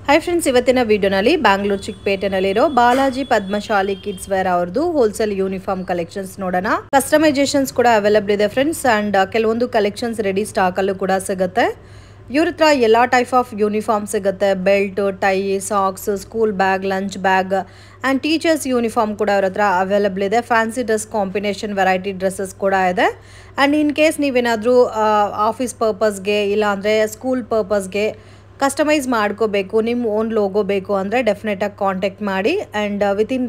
हाय friends इवत्तिन वीडियोनल्लि बैंगलूर चिक्पेटेनल्लिरो बालाजी पद्मशाली किड्स वेर अवरदु होलसेल यूनिफॉर्म कलेक्शन्स नोडोण कस्टमೈಸೇಷನ್ಸ್ ಕೂಡ ಅವೈಲೇಬಲ್ ಇದೆ ಫ್ರೆಂಡ್ಸ್ ಅಂಡ್ ಕೆಲವೊಂದು ಕಲೆಕ್ಷನ್ಸ್ ರೆಡಿ ಸ್ಟಾಕ್ ಅಲ್ಲೂ ಕೂಡ ಸಿಗುತ್ತೆ ಇವ್ರ ಹತ್ರ ಎಲ್ಲ ಟೈಪ್ ಆಫ್ ಯೂನಿಫಾರ್ಮ್ ಸಿಗುತ್ತೆ belt tie socks school bag lunch bag and teachers uniform ಕೂಡ ಅವರ ಹತ್ರ ಅವೈಲೇಬಲ್ ಇದೆ fancy dress combination variety dresses ಕೂಡ ಇದೆ ಅಂಡ್ ಇನ್ ಕೇಸ್ ನೀವೇನಾದರೂ ಆಫೀಸ್ ಪರ್ಪಸ್ಗೆ ಇಲ್ಲ ಅಂದರೆ ಸ್ಕೂಲ್ ಪರ್ಪಸ್ಗೆ ಕಸ್ಟಮೈಸ್ ಮಾಡ್ಕೋಬೇಕು ನಿಮ್ಮ ಓನ್ ಲೋಗೋ ಬೇಕು ಅಂದರೆ ಡೆಫಿನೆಟಾಗಿ ಕಾಂಟ್ಯಾಕ್ಟ್ ಮಾಡಿ ಆ್ಯಂಡ್ ವಿತಿನ್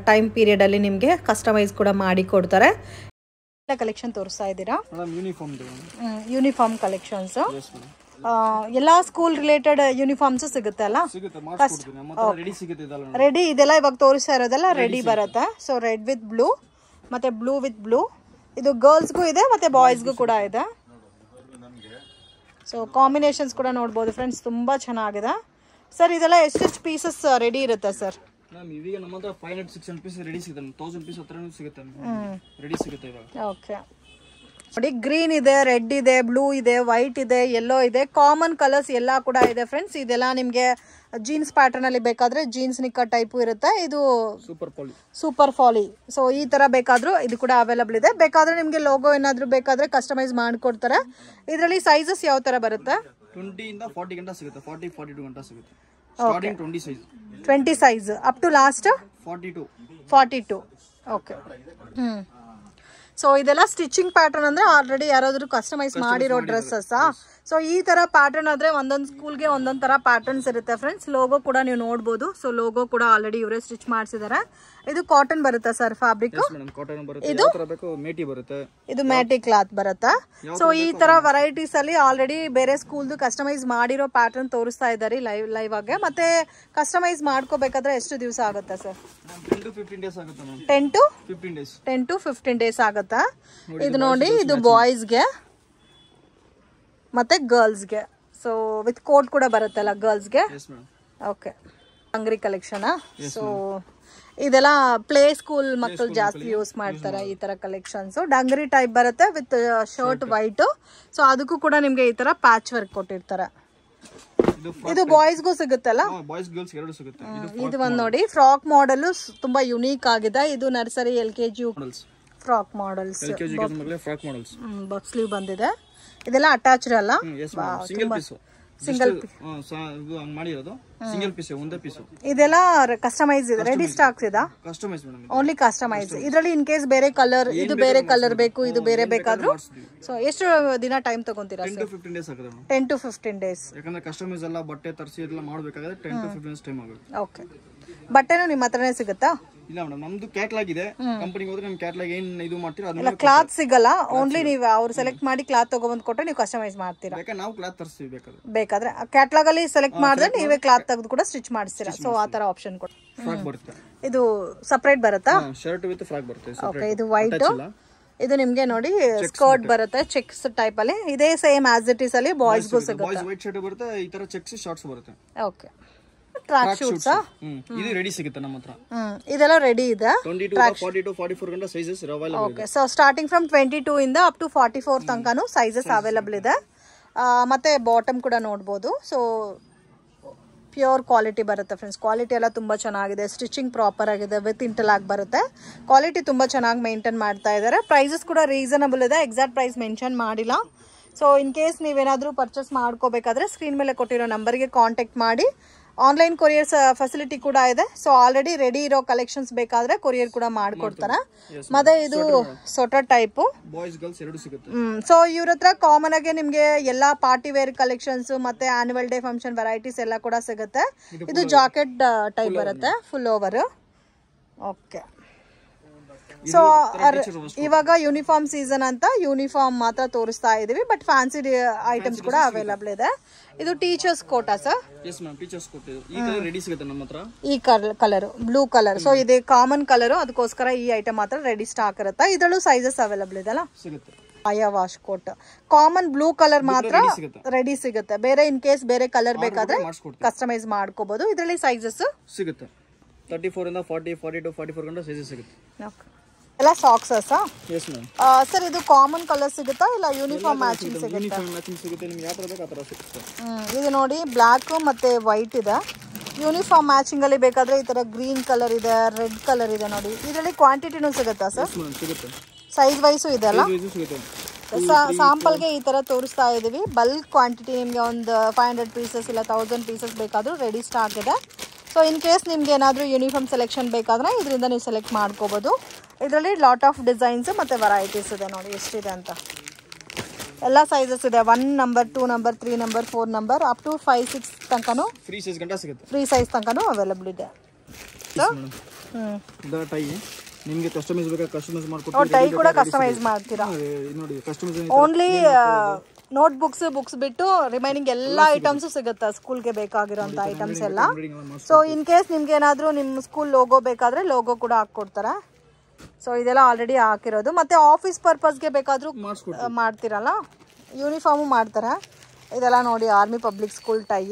ಟೈಮ್ ಪೀರಿಯಡಲ್ಲಿ ನಿಮಗೆ ಕಸ್ಟಮೈಸ್ ಕೂಡ ಮಾಡಿ ಕೊಡ್ತಾರೆ. ಕಲೆಕ್ಷನ್ ತೋರಿಸ್ತಾ ಇದ್ದೀರಾ ಯೂನಿಫಾರ್ಮ್ ಕಲೆಕ್ಷನ್ಸ್ ಎಲ್ಲ ಸ್ಕೂಲ್ ರಿಲೇಟೆಡ್ ಯೂನಿಫಾರ್ಮ್ಸ್ ಸಿಗುತ್ತೆ ಅಲ್ಲ ರೆಡಿ ಇದೆಲ್ಲ ಇವಾಗ ತೋರಿಸ್ತಾ ಇರೋದೆಲ್ಲ ರೆಡಿ ಬರುತ್ತೆ. ಸೊ ರೆಡ್ ವಿತ್ ಬ್ಲೂ ಮತ್ತೆ ಬ್ಲೂ ವಿತ್ ಬ್ಲೂ ಇದು ಗರ್ಲ್ಸ್ಗೂ ಇದೆ ಮತ್ತೆ ಬಾಯ್ಸ್ಗೂ ಕೂಡ ಇದೆ. ಸೊ ಕಾಂಬಿನೇಷನ್ಸ್ ಕೂಡ ನೋಡ್ಬೋದು ಫ್ರೆಂಡ್ಸ್ ತುಂಬಾ ಚೆನ್ನಾಗಿದೆ. ಸರ್ ಇದೆಲ್ಲ ಎಷ್ಟೆಷ್ಟು ಪೀಸಸ್ ರೆಡಿ ಇರುತ್ತೆ ಸರ್? ಮ್ಯಾಮ್ ಇದೀಗ ನಮ್ಮ ಹತ್ರ 500 600 ಪೀಸ್ ರೆಡಿ ಸಿಗುತ್ತೆ, 1000 ಪೀಸ್ ಹತ್ರನೂ ಸಿಗುತ್ತೆ ರೆಡಿ ಸಿಗುತ್ತೆ ಇವಾಗ. ಓಕೆ ನೋಡಿ ಗ್ರೀನ್ ಇದೆ, ರೆಡ್ ಇದೆ, ಬ್ಲೂ ಇದೆ, ವೈಟ್ ಇದೆ, ಯೆಲ್ಲೋ ಇದೆ, ಕಾಮನ್ ಕಲರ್ಸ್ ಎಲ್ಲ ಕೂಡ ಇದೆ ಫ್ರೆಂಡ್ಸ್. ಇದೆಲ್ಲ ನಿಮಗೆ ಜೀನ್ಸ್ ಪ್ಯಾಟರ್ನ್ ಅಲ್ಲಿ ಬೇಕಾದ್ರೆ ಜೀನ್ಸ್ ನಿಕ್ಕರ್ ಟೈಪು ಇರುತ್ತೆ. ಇದು ಸೂಪರ್ ಫಾಲಿ. ಸೊ ಈ ತರ ಬೇಕಾದ್ರೂ ಇದು ಕೂಡ ಅವೈಲೇಬಲ್ ಇದೆ. ಬೇಕಾದ್ರೆ ನಿಮಗೆ ಲೋಗೋ ಏನಾದ್ರು ಬೇಕಾದ್ರೆ ಕಸ್ಟಮೈಸ್ ಮಾಡ್ಕೊಡ್ತಾರೆ. ಇದರಲ್ಲಿ ಸೈಜಸ್ ಯಾವ ತರ ಬರುತ್ತೆ? 20 ಇಂದ 40 ಗಂಟ ಸಿಗುತ್ತೆ, 40 42 ಗಂಟ ಸಿಗುತ್ತೆ. Starting 20 size, 20 size up to last 42. Okay so ಇದೆಲ್ಲ ಸ್ಟಿಚಿಂಗ್ ಪ್ಯಾಟರ್ನ್ ಅಂದ್ರೆ ಆಲ್ರೆಡಿ ಯಾರಾದ್ರೂ ಕಸ್ಟಮೈಸ್ ಮಾಡಿರೋ ಡ್ರೆಸ್ಸಸ್. ಸೊ ಈ ತರ ಪ್ಯಾಟರ್ನ್ ಆದ್ರೆ ಒಂದೊಂದು ಸ್ಕೂಲ್ಗೆ ಒಂದೊಂದ್ ತರ ಪ್ಯಾಟರ್ನ್ಸ್ ಇರುತ್ತೆ ಫ್ರೆಂಡ್ಸ್. ಲೋಗೋ ಕೂಡ ನೀವು ನೋಡಬಹುದು. ಸೊ ಲೋಗೋ ಕೂಡ ಆಲ್ರೆಡಿ ಇವರೇ ಸ್ಟಿಚ್ ಮಾಡಿಸಿದ್ದಾರೆ. ಇದು ಕಾಟನ್ ಬರುತ್ತೆ ಸರ್ ಫ್ಯಾಬ್ರಿಕ್. ಇದು ಮೇಟಿ ಕ್ಲಾತ್ ಬರುತ್ತೆ. ಸೊ ಈ ತರ ವೆರೈಟೀಸ್ ಅಲ್ಲಿ ಆಲ್ರೆಡಿ ಬೇರೆ ಸ್ಕೂಲ್ದು ಕಸ್ಟಮೈಸ್ ಮಾಡಿರೋ ಪ್ಯಾಟರ್ನ್ ತೋರಿಸ್ತಾ ಇದ್ದಾರೆ ಲೈವ್ ಆಗಿ. ಮತ್ತೆ ಕಸ್ಟಮೈಸ್ ಮಾಡ್ಕೋಬೇಕಾದ್ರೆ ಎಷ್ಟು ದಿವಸ ಆಗುತ್ತೆ ಸರ್? 10 to 15 ಡೇಸ್ ಆಗುತ್ತೆ. 10 to 15 ಡೇಸ್ ಆಗುತ್ತೆ. ಇದು ನೋಡಿ ಇದು ಬಾಯ್ಸ್ಗೆ ಮತ್ತೆ ಗರ್ಲ್ಸ್ಗೆ. ಸೊ ವಿತ್ ಕೋಟ್ ಕೂಡ ಬರುತ್ತಲ್ಲ ಗರ್ಲ್ಸ್ಗೆ. ಓಕೆ ಅಂಗಡಿ ಕಲೆಕ್ಷನ್. ಸೊ ಇದೆಲ್ಲ ಪ್ಲೇ ಸ್ಕೂಲ್ ಮಕ್ಕಳು ಜಾಸ್ತಿ ಯೂಸ್ ಮಾಡ್ತಾರೆ ಈ ತರ ಕಲೆಕ್ಷನ್ಸ್. ಡಂಗರಿ ಟೈಪ್ ಬರುತ್ತೆ ವಿತ್ ಶರ್ಟ್ ವೈಟ್. ಸೊ ಅದಕ್ಕೂ ಕೂಡ ನಿಮ್ಗೆ ಈ ತರ ಪ್ಯಾಚ್ ವರ್ಕ್ ಕೊಟ್ಟಿರ್ತಾರೆ. ಇದು ಬಾಯ್ಸ್ಗೂ ಸಿಗುತ್ತಲ್ಲ? ಇದು ಒಂದು ನೋಡಿ ಫ್ರಾಕ್ ಮಾಡೆಲ್ ತುಂಬಾ ಯುನೀಕ್ ಆಗಿದೆ. ಇದು nursery LKG frock models box sleeve ಬಂದಿದೆ. ಇದೆಲ್ಲ ಅಟ್ಯಾಚ್ಡ್ ಅಲ್ಲ, ಸಿಂಗಲ್ ಪೀಸ್. ಇದೆಲ್ಲ ಕಸ್ಟಮೈಸ್ ಇದೆ, ರೆಡಿ ಸ್ಟಾಕ್ಸ್ ಇದೆ, ಓನ್ಲಿ ಕಸ್ಟಮೈಸ್. ಇದರಲ್ಲಿ ಇನ್ ಕೇಸ್ ಬೇರೆ ಕಲರ್, ಇದು ಬೇರೆ ಕಲರ್ ಬೇಕು, ಇದು ಬೇರೆ ಬೇಕಾದ್ರೂ. ಸೊ ಎಷ್ಟು ದಿನ ಟೈಮ್ ತಗೊಂತೀರಾ? 10 to 15 ಡೇಸ್ ಆಗುತ್ತೆ. 10 to 15 ಡೇಸ್. ಯಾಕಂದ್ರೆ ಕಸ್ಟಮೈಸ್ ಎಲ್ಲ ಬಟ್ಟೆ ತರಿಸಿ ಎಲ್ಲ ಮಾಡಬೇಕಾದ್ರೆ 10 to 15 ಡೇಸ್ ಟೈಮ್ ಆಗುತ್ತೆ. ಓಕೆ ಬಟ್ಟೆನೂ ನಿಮ್ಮ ಹತ್ರನೇ ಸಿಗುತ್ತಾ? ಇಲ್ಲ ಮೇಡಮ್, ನಮ್ದು ಕ್ಯಾಟಲಾಗ್ ಇದೆ. ಕಂಪನಿಗೆ ಹೋದ್ರೆ ನಿಮ್ ಕ್ಯಾಟಲಾಗ್ ಏನ್ ಇದು ಮಾಡ್ತೀರಾ ಅದನ್ನ ಕ್ಲಾತ್ ಸಿಗಲ್ಲ. ಓನ್ಲಿ ನೀವು ಅವ್ರು ಸೆಲೆಕ್ಟ್ ಮಾಡಿ ಕ್ಲಾತ್ ತಗೊಂಡ್ ಕೊಟ್ರೆ ನೀವು ಕಸ್ಟಮೈಸ್ ಮಾಡ್ತೀರಾ. ನಾವು ಕ್ಲಾತ್ ತರಿಸ್ತೀವಿ ಬೇಕಾದ್ರೆ ಕ್ಯಾಟಲಾಗ್ ಅಲ್ಲಿ ಸೆಲೆಕ್ಟ್ ಮಾಡಿದ್ರೆ ನೀವೇ ಕ್ಲಾತ್ ತೆಗೆದು ಕೂಡ ಸ್ಟಿಚ್ ಮಾಡಿಸ್ತೀರಾ. ಸೊ ಆ ತರ ಆಪ್ಷನ್ ಕೊಡಿ. ಫ್ರಾಕ್ ಬರುತ್ತೆ. ಇದು ಸಪರೇಟ್ ಬರುತ್ತಾ? ಶರ್ಟ್ ವಿತ್ ಫ್ರಾಕ್ ಬರುತ್ತೆ. ಓಕೆ ಇದು ವೈಟ್. ಇದು ನಿಮ್ಗೆ ನೋಡಿ ಸ್ಕರ್ಟ್ ಬರುತ್ತೆ ಚೆಕ್ಸ್ ಟೈಪ್ ಅಲ್ಲಿ. ಇದೇ ಸೇಮ್ ಆಸ್ ಇಟ್ ಇಸ್ ಅಲ್ಲಿ ಬಾಯ್ಸ್ಗೂ ಸಿಗುತ್ತೆ. ಬಾಯ್ಸ್ ವೈಟ್ ಶರ್ಟ್ ಬರುತ್ತೆ, ಈ ತರ ಚೆಕ್ಸ್ ಶಾರ್ಟ್ಸ್ ಬರುತ್ತೆ. ಓಕೆ ಟ್ರ್ಯಾಕ್ ಶೂಟ್ಸ್ ಇದು ರೆಡಿ ಸಿಗುತ್ತೆ ನಮ್ಮ ಹತ್ರ. ಇದೆಲ್ಲ ರೆಡಿ ಇದೆ. 20 to 40 to 44 ಗಂಟ ಸೈಜಸ್ ಅವೈಲೇಬಲ್ ಇದೆ. ಓಕೆ ಸೊ ಸ್ಟಾರ್ಟಿಂಗ್ ಫ್ರಮ್ 22 ಇಂದ ಅಪ್ ಟು 44 ತನಕನೂ ಸೈಜಸ್ ಅವೈಲೇಬಲ್ ಇದೆ. ಮತ್ತೆ ಬಾಟಮ್ ಕೂಡ ನೋಡಬಹುದು. ಸೊ ಪ್ಯೂರ್ ಕ್ವಾಲಿಟಿ ಬರುತ್ತೆ ಫ್ರೆಂಡ್ಸ್. ಕ್ವಾಲಿಟಿ ಎಲ್ಲ ತುಂಬಾ ಚೆನ್ನಾಗಿದೆ. ಸ್ಟಿಚಿಂಗ್ ಪ್ರಾಪರ್ ಆಗಿದೆ, ವಿತ್ ಇಂಟರ್ಲಾಕ್ ಬರುತ್ತೆ. ಕ್ವಾಲಿಟಿ ತುಂಬಾ ಚೆನ್ನಾಗಿ ಮೇಂಟೈನ್ ಮಾಡ್ತಾ ಇದ್ದಾರೆ. ಪ್ರೈಸಸ್ ಕೂಡ ರೀಸನಬಲ್ ಇದೆ, ಎಕ್ಸಾಕ್ಟ್ ಪ್ರೈಸ್ ಮೆನ್ಷನ್ ಮಾಡಿಲ್ಲ. ಸೊ ಇನ್ ಕೇಸ್ ನೀವೇನಾದ್ರೂ ಪರ್ಚೇಸ್ ಮಾಡ್ಕೋಬೇಕಾದ್ರೆ ಸ್ಕ್ರೀನ್ ಮೇಲೆ ಕೊಟ್ಟಿರೋ ನಂಬರ್ಗೆ ಕಾಂಟ್ಯಾಕ್ಟ್ ಮಾಡಿ. ಆನ್ಲೈನ್ ಕೊರಿಯರ್ ಫೆಸಿಲಿಟಿ ಕೂಡ ಇದೆ. ಸೊ ಆಲ್ರೆಡಿ ರೆಡಿ ಇರೋ ಕಲೆಕ್ಷನ್ಸ್ ಬೇಕಾದ್ರೆ ಕೊರಿಯರ್ ಕೂಡ ಮಾಡ್ಕೊಡ್ತಾರೆ. ಮತ್ತೆ ಇದು ಸ್ವೆಟರ್ ಟೈಪ್ ಬಾಯ್ಸ್ ಗರ್ಲ್ಸ್ ಎರಡು ಸಿಗುತ್ತೆ. ಸೊ ಇವ್ರ ಹತ್ರ ಕಾಮನ್ ಆಗಿ ನಿಮ್ಗೆ ಎಲ್ಲಾ ಪಾರ್ಟಿ ವೇರ್ ಕಲೆಕ್ಷನ್ಸ್ ಮತ್ತೆ ಆನ್ಯುವಲ್ ಡೇ ಫಂಕ್ಷನ್ ವೆರೈಟೀಸ್ ಎಲ್ಲ ಕೂಡ ಸಿಗುತ್ತೆ. ಇದು ಜಾಕೆಟ್ ಟೈಪ್ ಬರುತ್ತೆ, ಫುಲ್ ಓವರ್. ಓಕೆ ಸೊ ಇವಾಗ ಯೂನಿಫಾರ್ಮ್ ಸೀಸನ್ ಅಂತ ಯೂನಿಫಾರ್ಮ್ ಮಾತ್ರ ತೋರಿಸ್ತಾ ಇದೀವಿ. ಬಟ್ ಫ್ಯಾನ್ಸಿ ಐಟಮ್ಸ್ ಕೂಡ ಅವೈಲೇಬಲ್ ಇದೆ. ಇದು ಟೀಚರ್ಸ್ ಕೋಟಾ sir? Yes ma'am, teachers coat. ಈ ಕಲರ್ ರೆಡಿ ಸಿಗುತ್ತೆ ನಮ್ಮ ಹತ್ರ. ಈ ಕಲರ್ ಬ್ಲೂ ಕಲರ್. ಸೊ ಇದು ಕಾಮನ್ ಕಲರ್, ಅದಕ್ಕೋಸ್ಕರ ಈ ಐಟಮ್ ಮಾತ್ರ ರೆಡಿ ಸ್ಟಾಕ್ ಇರುತ್ತೆ. ಇದರಲ್ಲೂ ಸೈಜಸ್ ಅವೈಲೇಬಲ್ ಇದೆ ಅಲ್ಲ? ಸಿಗುತ್ತೆ. ಆಯಾ wash coat common blue colour ಮಾತ್ರ ರೆಡಿ ಸಿಗುತ್ತೆ. ಬೇರೆ ಇನ್ ಕೇಸ್ ಬೇರೆ ಕಲರ್ ಬೇಕಾದ್ರೆ ಕಸ್ಟಮೈಸ್ ಮಾಡ್ಕೋಬಹುದು. ಇದರಲ್ಲಿ ಸೈಜಸ್ ಸಿಗುತ್ತೆ 34 ಇಂದ 40 42 44 ಗಂಟ ಸೈಜಸ್ ಸಿಗುತ್ತೆ. ಎಲ್ಲ ಸಾಕ್ಸಸ್ಸಾ? Yes ma'am. ಸರ್ ಇದು ಕಾಮನ್ ಕಲರ್ ಸಿಗುತ್ತಾ ಇಲ್ಲ ಯೂನಿಫಾರ್ಮ್ ಮ್ಯಾಚಿಂಗ್ ಸಿಗುತ್ತಾ? ಯೂನಿಫಾರ್ಮ್ ಮ್ಯಾಚಿಂಗ್ ಸಿಗುತ್ತೆ ನಿಮ್ಗೆ ಯಾವ ಥರ ಬೇಕು ಆ ಥರ ಸಿಗುತ್ತೆ. ಇದು ನೋಡಿ ಬ್ಲ್ಯಾಕ್ ಮತ್ತು ವೈಟ್ ಇದೆ. ಯೂನಿಫಾರ್ಮ್ ಮ್ಯಾಚಿಂಗಲ್ಲಿ ಬೇಕಾದರೆ ಈ ಥರ ಗ್ರೀನ್ ಕಲರ್ ಇದೆ, ರೆಡ್ ಕಲರ್ ಇದೆ ನೋಡಿ. ಇದರಲ್ಲಿ ಕ್ವಾಂಟಿಟಿನೂ ಸಿಗುತ್ತಾ ಸರ್? ಸಿಗುತ್ತೆ. ಸೈಜ್ ವೈಸು ಇದೆ ಅಲ್ಲ? ಸಿಗುತ್ತೆ. ಸ್ಯಾಂಪಲ್ಗೆ ಈ ಥರ ತೋರಿಸ್ತಾ ಇದ್ದೀವಿ. ಬಲ್ಕ್ ಕ್ವಾಂಟಿಟಿ ನಿಮಗೆ ಒಂದು 500 ಪೀಸಸ್ ಇಲ್ಲ 1000 ಪೀಸಸ್ ಬೇಕಾದರೂ ರೆಡಿ ಸ್ಟಾಕ್ ಇದೆ. ಸೊ ಇನ್ ಕೇಸ್ ನಿಮ್ಗೆ ಏನಾದರೂ ಯೂನಿಫಾರ್ಮ್ ಸೆಲೆಕ್ಷನ್ ಬೇಕಾದರೆ ಇದರಿಂದ ನೀವು ಸೆಲೆಕ್ಟ್ ಮಾಡ್ಕೋಬೋದು. ಇದರಲ್ಲಿ ಲಾಟ್ ಆಫ್ ಡಿಸೈನ್ಸ್ ಮತ್ತು ವೆರೈಟೀಸ್ ಇದೆ ನೋಡಿ ಎಷ್ಟಿದೆ ಅಂತ. ಎಲ್ಲ ಸೈಜಸ್ ಇದೆ. 1 number, 2 number, 3 number, 4 number up to 5, 6 ತನಕನೂ ಫ್ರೀ ಸೈಜ್ ಗಂಟ ಸಿಗುತ್ತೆ. ಫ್ರೀ ಸೈಜ್ ತನಕನೂ ಅವೈಲಬಲ್ ಇದೆ. ಟೈ ನಿಮಗೆ ಕಸ್ಟಮೈಸ್ ಬೇಕಾ ಕಸ್ಟಮೈಸ್ ಮಾಡ್ಕೊಡ್ತೀವಿ. ಟೈ ಕೂಡ ಕಸ್ಟಮೈಸ್ ಮಾಡ್ತೀರಾ? ನೋಡಿ ಕಸ್ಟಮೈಸ್ ಓನ್ಲಿ ನೋಟ್ ಬುಕ್ಸ್ ಬಿಟ್ಟು ರಿಮೈನಿಂಗ್ ಎಲ್ಲ ಐಟಮ್ಸು ಸಿಗುತ್ತೆ ಸ್ಕೂಲ್ಗೆ ಬೇಕಾಗಿರೋಂಥ ಐಟಮ್ಸ್ ಎಲ್ಲ. ಸೊ ಇನ್ ಕೇಸ್ ನಿಮ್ಗೆ ಏನಾದರೂ ನಿಮ್ಮ ಸ್ಕೂಲ್ ಲೋಗೋ ಬೇಕಾದರೆ ಲೋಗೋ ಕೂಡ ಹಾಕ್ಕೊಡ್ತಾರೆ. ಸೊ ಇದೆಲ್ಲ ಆಲ್ರೆಡಿ ಹಾಕಿರೋದು. ಮತ್ತು ಆಫೀಸ್ ಪರ್ಪಸ್ಗೆ ಬೇಕಾದರೂ ಮಾಡ್ತೀರಲ್ಲ, ಯೂನಿಫಾರ್ಮು ಮಾಡ್ತಾರೆ. ಇದೆಲ್ಲ ನೋಡಿ army public school tie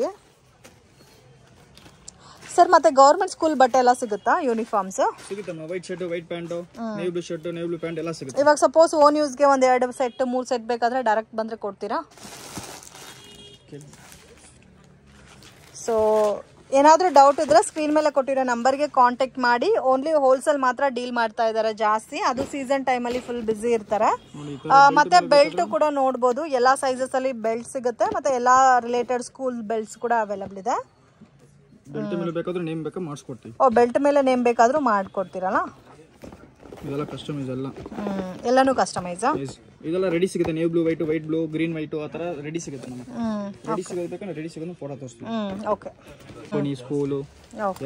sir. ಮತ್ತೆ ಗೌರ್ಮೆಂಟ್ ಸ್ಕೂಲ್ ಬಟ್ಟೆ ಎಲ್ಲ ಸಿಗುತ್ತಾ ಯೂನಿಫಾರ್ಮ್ಸ್? ಸಿಗುತ್ತೆ. White shirt, white pant, navy blue shirt, navy blue pant ಎಲ್ಲ ಸಿಗುತ್ತೆ. ಇವಾಗ ಸಪೋಸ್ ಓನ್ ಯೂಸ್ಗೆ ಒಂದು 2 ಸೆಟ್ 3 ಸೆಟ್ ಬೇಕಾದರೆ ಡೈರೆಕ್ಟ್ ಬಂದರೆ ಕೊಡ್ತೀರಾ? ಸೊ ಏನಾದರೂ ಡೌಟ್ ಇದ್ರೆ ಸ್ಕ್ರೀನ್ ಮೇಲೆ ಕೊಟ್ಟಿರೋ ನಂಬರ್ಗೆ ಕಾಂಟ್ಯಾಕ್ಟ್ ಮಾಡಿ. ಓನ್ಲಿ ಹೋಲ್ಸೇಲ್ ಮಾತ್ರ ಡೀಲ್ ಮಾಡ್ತಾ ಇದ್ದಾರೆ ಜಾಸ್ತಿ. ಅದು ಸೀಸನ್ ಟೈಮಲ್ಲಿ ಫುಲ್ ಬ್ಯುಸಿ ಇರ್ತಾರೆ. ಮತ್ತೆ ಬೆಲ್ಟ್ ಕೂಡ ನೋಡ್ಬೋದು. ಎಲ್ಲ ಸೈಜಸ್ ಅಲ್ಲಿ ಬೆಲ್ಟ್ ಸಿಗುತ್ತೆ. ಮತ್ತೆ ಎಲ್ಲ ರಿಲೇಟೆಡ್ ಸ್ಕೂಲ್ ಬೆಲ್ಟ್ಸ್ ಕೂಡ ಅವೈಲಬಲ್ ಇದೆ. ಬೆಲ್ಟ್ ಮೇಲೆ ಬೇಕಾದ್ರೆ ನೇಮ್ ಬೇಕಾ ಮಾಡಿಸ್ಕೊಡ್ತೀವಿ. ಬೆಲ್ಟ್ ಮೇಲೆ ನೇಮ್ ಬೇಕಾದ್ರೂ ಮಾಡ್ಕೊಡ್ತೀರಲ್ಲ? ಇದೆಲ್ಲ ಕಸ್ಟಮೈಸ್ ಎಲ್ಲ. ಎಲ್ಲಾನು ಕಸ್ಟಮೈಸಾ? ಇದೆಲ್ಲ ರೆಡಿ ಸಿಗುತ್ತೆ. Navy blue white, white blue, green white ಆ ತರ ರೆಡಿ ಸಿಗುತ್ತೆ ನಮಗೆ. ರೆಡಿ ಸಿಗಬೇಕಂದ್ರೆ ರೆಡಿ ಸಿಗೋದು ಫೋಟೋ ತೋರಿಸ್ತೀವಿ. ಓಕೆ. ಪಣಿ ಸ್ಕೂಲು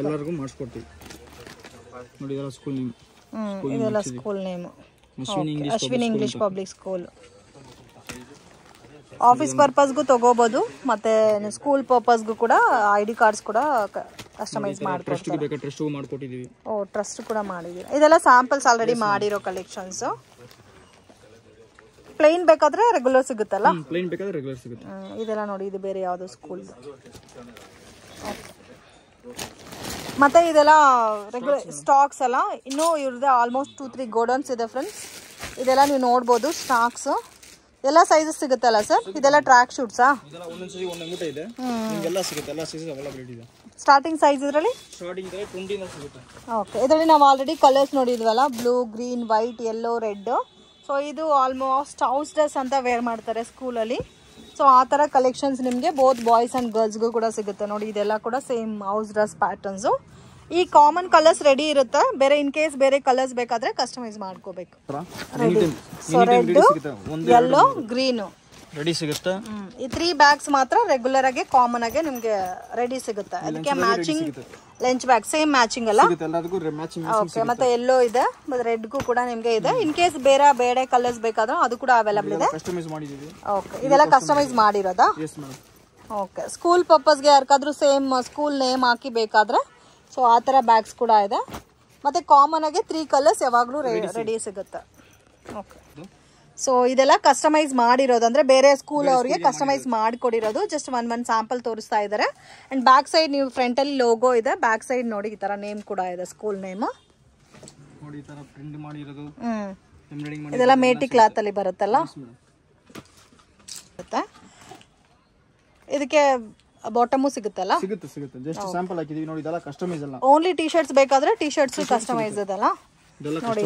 ಎಲ್ಲರಿಗೂ ಮಾಡಿಸ್ಕೊಡ್ತೀವಿ ನೋಡಿ. ಇದೆಲ್ಲ ಸ್ಕೂಲ್ ನೇಮ್. ಇದೆಲ್ಲ school name. Ashwini English public school. Office ಪರ್ಪಸ್ಗೂ ತಗೋಬಹುದು. ಮತ್ತೆ ಸ್ಕೂಲ್ ಪರ್ಪಸ್ಗೂ ಕೂಡ ID ಕಾರ್ಡ್ಸ್ ಕೂಡ ಕಸ್ಟಮೈಸ್ ಮಾಡ್ಕೊಡ್ತೀವಿ. ಓ ಟ್ರಸ್ಟ್ ಕೂಡ ಮಾಡಿದೀವಿ. ಇದೆಲ್ಲ ಸ್ಯಾಂಪಲ್ಸ್ ಆಲ್ರೆಡಿ ಮಾಡಿರೋ ಕಲೆಕ್ಷನ್ಸ್. ಪ್ಲೇನ್ ಬೇಕಾದ್ರೆ ರೆಗ್ಯುಲರ್ ಸಿಗುತ್ತಲ್ಲ? ಪ್ಲೇನ್ ಬೇಕಾದ್ರೆ ರೆಗ್ಯುಲರ್ ಸಿಗುತ್ತೆ. ಇದೆಲ್ಲ ನೋಡಿ, ಇದು ಬೇರೆ ಯಾವುದು ಸ್ಕೂಲ್. ಮತ್ತೆ ಇದೆಲ್ಲ ರೆಗ್ಯುಲರ್ ಸ್ಟಾಕ್ಸ್ ಅಲ್ಲ. ಇನ್ನೂ ಇವ್ರದ್ದು ಆಲ್ಮೋಸ್ಟ್ 2-3 ಗೋಡೌನ್ಸ್ ಇದೆ ಫ್ರೆಂಡ್ಸ್. ಇದೆಲ್ಲ ನೀವು ನೋಡ್ಬೋದು ಸ್ಟಾಕ್ಸ್. ಎಲ್ಲ ಸೈಜಸ್ ಸಿಗುತ್ತಲ್ಲ ಸರ್? ಇದೆಲ್ಲ ಟ್ರ್ಯಾಕ್ ಶೂಟ್ಸಾ? ಇದೆಲ್ಲ ಒಂದೊಂದು ಒಂದೊಂದು ಇದೆ. ನಿಮಗೆಲ್ಲ ಸಿಗುತ್ತೆ. ಎಲ್ಲ ಸೈಜಸ್ ಅವೈಲಬಲ್ ಇದೆ. ಸ್ಟಾರ್ಟಿಂಗ್ ಸೈಜ್ ಇದರಲ್ಲಿ? ಸ್ಟಾರ್ಟಿಂಗ್ 20 ಇಂದ ಸಿಗುತ್ತೆ. ಓಕೆ. ಇದರಲ್ಲಿ ನಾವು ಆಲ್ರೆಡಿ ಕಲರ್ಸ್ ನೋಡಿದ್ವಲ್ಲ, blue, green, white, yellow, red. So ಇದು ಆಲ್ಮೋಸ್ಟ್ ಹೌಸ್ ಡ್ರೆಸ್ ಅಂತ ವೇರ್ ಮಾಡ್ತಾರೆ ಸ್ಕೂಲಲ್ಲಿ. ಸೊ ಆ ಥರ ಕಲೆಕ್ಷನ್ಸ್ ನಿಮಗೆ ಬೋತ್ ಬಾಯ್ಸ್ ಆ್ಯಂಡ್ ಗರ್ಲ್ಸ್ಗೂ ಕೂಡ ಸಿಗುತ್ತೆ ನೋಡಿ. ಇದೆಲ್ಲ ಕೂಡ ಸೇಮ್ ಹೌಸ್ ಡ್ರೆಸ್ ಪ್ಯಾಟರ್ನ್ಸು. ಈ ಕಾಮನ್ ಕಲರ್ಸ್ ರೆಡಿ ಇರುತ್ತೆ. ಬೇರೆ ಇನ್ ಕೇಸ್ ಬೇರೆ ಕಲರ್ಸ್ ಬೇಕಾದ್ರೆ ಕಸ್ಟಮೈಸ್ ಮಾಡ್ಕೋಬೇಕು. So red, yellow, green ready ಸಿಗುತ್ತೆ. ಈ 3 ಬ್ಯಾಗ್ಸ್ ಮಾತ್ರ ರೆಗ್ಯುಲರ್ ಆಗಿ ಕಾಮನ್ ಆಗಿ ನಿಮಗೆ ರೆಡಿ ಸಿಗುತ್ತೆ. ಅದಕ್ಕೆ matching lunch bag same matching ಅಲ್ಲ? ಓಕೆ. ಮತ್ತೆ ಯೆಲ್ಲೋ ಇದೆ, ಮತ್ತೆ ರೆಡ್ಗೂ ಕೂಡ ನಿಮಗೆ ಇದೆ. ಇನ್ ಕೇಸ್ ಬೇರೆ ಕಲರ್ಸ್ ಬೇಕಾದ್ರೆ ಅದು ಕೂಡ ಅವೈಲಬಲ್ ಇದೆ. ಓಕೆ. ಇದೆಲ್ಲ ಕಸ್ಟಮೈಸ್ ಮಾಡಿರೋದಾ? ಓಕೆ. ಸ್ಕೂಲ್ ಪರ್ಪಸ್ಗೆ ಯಾರಿಗಾದ್ರೂ ಸೇಮ್ ಸ್ಕೂಲ್ ನೇಮ್ ಹಾಕಿ ಬೇಕಾದ್ರೆ ಸೊ ಆ ಥರ ಬ್ಯಾಗ್ಸ್ ಕೂಡ ಇದೆ. ಮತ್ತೆ ಕಾಮನ್ ಆಗಿ 3 ಕಲರ್ಸ್ ಯಾವಾಗಲೂ ರೆಡಿ ಸಿಗುತ್ತೆ. ಓಕೆ. ಸೊ ಇದೆಲ್ಲ ಕಸ್ಟಮೈಸ್ ಮಾಡಿರೋದು, ಅಂದ್ರೆ ಬೇರೆ ಸ್ಕೂಲ್ ಅವರಿಗೆ ಕಸ್ಟಮೈಸ್ ಮಾಡಿಕೊಡಿರೋದು. ಜಸ್ಟ್ ಒನ್ ಸ್ಯಾಂಪಲ್ ತೋರಿಸ್ತಾ ಇದ್ದಾರೆ. ಅಂಡ್ ಬ್ಯಾಕ್ ಸೈಡ್ ನೀವು ಫ್ರಂಟ್ ಅಲ್ಲಿ ಲೋಗೋ ಇದೆ, ಬ್ಯಾಕ್ ಸೈಡ್ ನೋಡಿ ಈ ತರ ನೇಮ್ ಕೂಡ ಇದೆ, ಸ್ಕೂಲ್ ನೇಮ್ ನೋಡಿ. ಈ ತರ ಪ್ರಿಂಟ್ ಮಾಡಿರೋದು. ಇದೆಲ್ಲ ಮೇಟಿ ಕ್ಲಾತ್ ಅಲ್ಲಿ ಬರುತ್ತಲ್ಲ. ಇದಕ್ಕೆ ಬಾಟಮು ಸಿಗುತ್ತಲ್ಲ? ಸಿಗುತ್ತೆ. ಜಸ್ಟ್ ಸ್ಯಾಂಪಲ್ ಹಾಕಿದೀವಿ ನೋಡಿ. ಇದೆಲ್ಲ ಕಸ್ಟಮೈಸ್ ಅಲ್ಲ. ಓನ್ಲಿ ಟಿ ಶರ್ಟ್ಸ್ ಬೇಕಾದ್ರೆ ಟಿ ಶರ್ಟ್ಸ್ ಕಸ್ಟಮೈಸ್ ಇದೆಲ್ಲ ನೋಡಿ.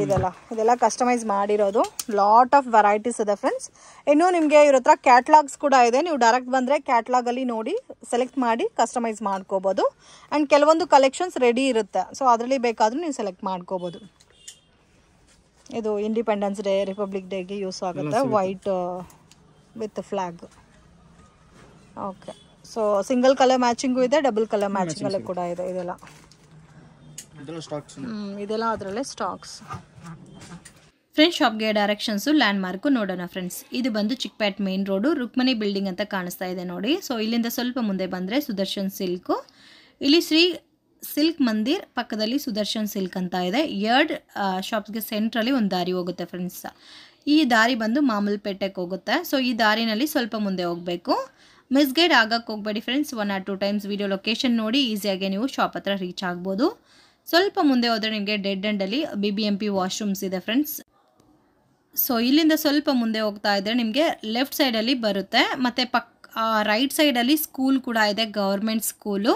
ಇದೆಲ್ಲ ಕಸ್ಟಮೈಸ್ ಮಾಡಿರೋದು. ಲಾಟ್ ಆಫ್ ವೆರೈಟೀಸ್ ಇದೆ ಫ್ರೆಂಡ್ಸ್. ಇನ್ನು ನಿಮಗೆ ಇವ್ರ ಹತ್ರ ಕ್ಯಾಟ್ಲಾಗ್ಸ್ ಕೂಡ ಇದೆ. ನೀವು ಡೈರೆಕ್ಟ್ ಬಂದರೆ ಕ್ಯಾಟ್ಲಾಗ್ ಅಲ್ಲಿ ನೋಡಿ ಸೆಲೆಕ್ಟ್ ಮಾಡಿ ಕಸ್ಟಮೈಸ್ ಮಾಡ್ಕೋಬಹುದು. ಅಂಡ್ ಕೆಲವೊಂದು ಕಲೆಕ್ಷನ್ಸ್ ರೆಡಿ ಇರುತ್ತೆ. ಸೊ ಅದರಲ್ಲಿ ಬೇಕಾದ್ರೂ ನೀವು ಸೆಲೆಕ್ಟ್ ಮಾಡ್ಕೋಬಹುದು. ಇದು ಇಂಡಿಪೆಂಡೆನ್ಸ್ ಡೇ, ರಿಪಬ್ಲಿಕ್ ಡೇಗೆ ಯೂಸ್ ಆಗುತ್ತೆ. White with flag. Okay. So single colour matching ಇದೆ, ಡಬಲ್ ಕಲರ್ ಮ್ಯಾಚಿಂಗ್ ಅಲ್ಲೂ ಕೂಡ ಇದೆ. ಇದೆಲ್ಲ ಅದರಲ್ಲೇ ಸ್ಟಾಕ್ಸ್. ಫ್ರೆಂಡ್ಸ್ ಶಾಪ್ಗೆ ಡೈರೆಕ್ಷನ್ಸು ಲ್ಯಾಂಡ್ ಮಾರ್ಕು ನೋಡೋಣ ಫ್ರೆಂಡ್ಸ್. ಇದು ಬಂದು Chickpet main road, Rukmini building ಅಂತ ಕಾಣಿಸ್ತಾ ಇದೆ ನೋಡಿ. ಸೊ ಇಲ್ಲಿಂದ ಸ್ವಲ್ಪ ಮುಂದೆ ಬಂದರೆ ಸುದರ್ಶನ್ ಸಿಲ್ಕು. ಇಲ್ಲಿ ಶ್ರೀ ಸಿಲ್ಕ್ ಮಂದಿರ್ ಪಕ್ಕದಲ್ಲಿ ಸುದರ್ಶನ್ ಸಿಲ್ಕ್ ಅಂತ ಇದೆ. 2 ಶಾಪ್ಸ್ಗೆ ಸೆಂಟ್ರಲ್ಲಿ ಒಂದು ದಾರಿ ಹೋಗುತ್ತೆ ಫ್ರೆಂಡ್ಸ್. ಈ ದಾರಿ ಬಂದು ಮಾಮೂಲ್ಪೇಟೆಗೆ ಹೋಗುತ್ತೆ. ಸೊ ಈ ದಾರಿನಲ್ಲಿ ಸ್ವಲ್ಪ ಮುಂದೆ ಹೋಗಬೇಕು. ಮಿಸ್ಗೈಡ್ ಆಗಕ್ಕೆ ಹೋಗಬೇಡಿ friends. 1 or 2 times video location ನೋಡಿ ಈಸಿಯಾಗಿ ನೀವು ಶಾಪ್ ಹತ್ರ ರೀಚ್ ಆಗ್ಬೋದು. ಸ್ವಲ್ಪ ಮುಂದೆ ಹೋದರೆ ನಿಮಗೆ ಡೆಡ್ ಎಂಡಲ್ಲಿ BBMP ವಾಶ್ರೂಮ್ಸ್ ಇದೆ ಫ್ರೆಂಡ್ಸ್. ಸೊ ಇಲ್ಲಿಂದ ಸ್ವಲ್ಪ ಮುಂದೆ ಹೋಗ್ತಾ ಇದ್ದರೆ ನಿಮಗೆ ಲೆಫ್ಟ್ ಸೈಡಲ್ಲಿ ಬರುತ್ತೆ. ಮತ್ತು ರೈಟ್ ಸೈಡಲ್ಲಿ ಸ್ಕೂಲ್ ಕೂಡ ಇದೆ, ಗೌರ್ಮೆಂಟ್ ಸ್ಕೂಲು.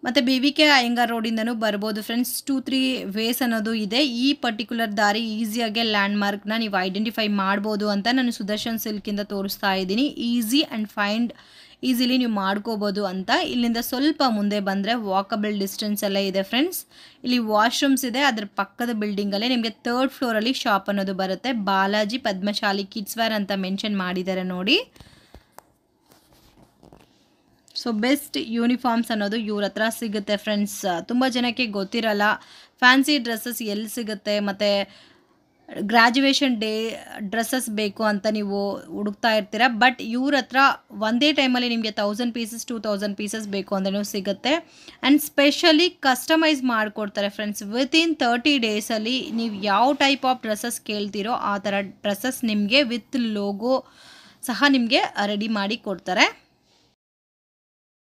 ಮತ್ತು BVK ಅಯ್ಯಂಗಾರ್ ರೋಡಿಂದನೂ ಬರ್ಬೋದು ಫ್ರೆಂಡ್ಸ್. 2-3 ವೇಸ್ ಅನ್ನೋದು ಇದೆ. ಈ ಪರ್ಟಿಕ್ಯುಲರ್ ದಾರಿ ಈಸಿಯಾಗೆ ಲ್ಯಾಂಡ್ ಮಾರ್ಕ್ನ ನೀವು ಐಡೆಂಟಿಫೈ ಮಾಡ್ಬೋದು ಅಂತ ನಾನು ಸುದರ್ಶನ್ ಸಿಲ್ಕಿಂದ ತೋರಿಸ್ತಾ ಇದ್ದೀನಿ. ಈಸಿ ಆ್ಯಂಡ್ ಫೈಂಡ್ ಈಸಿಲಿ ನೀವು ಮಾಡ್ಕೋಬೋದು ಅಂತ. ಇಲ್ಲಿಂದ ಸ್ವಲ್ಪ ಮುಂದೆ ಬಂದರೆ ವಾಕಬಲ್ ಡಿಸ್ಟೆನ್ಸ್ ಎಲ್ಲ ಇದೆ ಫ್ರೆಂಡ್ಸ್. ಇಲ್ಲಿ ವಾಶ್ರೂಮ್ಸ್ ಇದೆ. ಅದ್ರ ಪಕ್ಕದ ಬಿಲ್ಡಿಂಗಲ್ಲೇ ನಿಮಗೆ 3rd ಫ್ಲೋರಲ್ಲಿ ಶಾಪ್ ಅನ್ನೋದು ಬರುತ್ತೆ. ಬಾಲಾಜಿ ಪದ್ಮಶಾಲಿ ಕಿಡ್ಸ್ ವೇರ್ ಅಂತ ಮೆನ್ಷನ್ ಮಾಡಿದ್ದಾರೆ ನೋಡಿ. ಸೊ ಬೆಸ್ಟ್ ಯೂನಿಫಾರ್ಮ್ಸ್ ಅನ್ನೋದು ಇವ್ರ ಹತ್ರ ಸಿಗುತ್ತೆ ಫ್ರೆಂಡ್ಸ್. ತುಂಬ ಜನಕ್ಕೆ ಗೊತ್ತಿರಲ್ಲ ಫ್ಯಾನ್ಸಿ ಡ್ರೆಸ್ಸಸ್ ಎಲ್ಲಿ ಸಿಗುತ್ತೆ, ಮತ್ತು ಗ್ರ್ಯಾಜುಯೇಷನ್ ಡೇ ಡ್ರೆಸ್ಸಸ್ ಬೇಕು ಅಂತ ನೀವು ಹುಡುಕ್ತಾ ಇರ್ತೀರ. ಬಟ್ ಇವ್ರ ಹತ್ರ ಒಂದೇ ಟೈಮಲ್ಲಿ ನಿಮಗೆ 1000 ಪೀಸಸ್ 2000 ಪೀಸಸ್ ಬೇಕು ಅಂದ್ರೂ ಸಿಗುತ್ತೆ. ಆ್ಯಂಡ್ ಸ್ಪೆಷಲಿ ಕಸ್ಟಮೈಸ್ ಮಾಡಿಕೊಡ್ತಾರೆ ಫ್ರೆಂಡ್ಸ್. ವಿತಿನ್ 30 ಡೇಸಲ್ಲಿ ನೀವು ಯಾವ ಟೈಪ್ ಆಫ್ ಡ್ರೆಸ್ಸಸ್ ಕೇಳ್ತೀರೋ ಆ ಥರ ಡ್ರೆಸ್ಸಸ್ ನಿಮಗೆ ವಿತ್ ಲೋಗೋ ಸಹ ನಿಮಗೆ ರೆಡಿ ಮಾಡಿ ಕೊಡ್ತಾರೆ.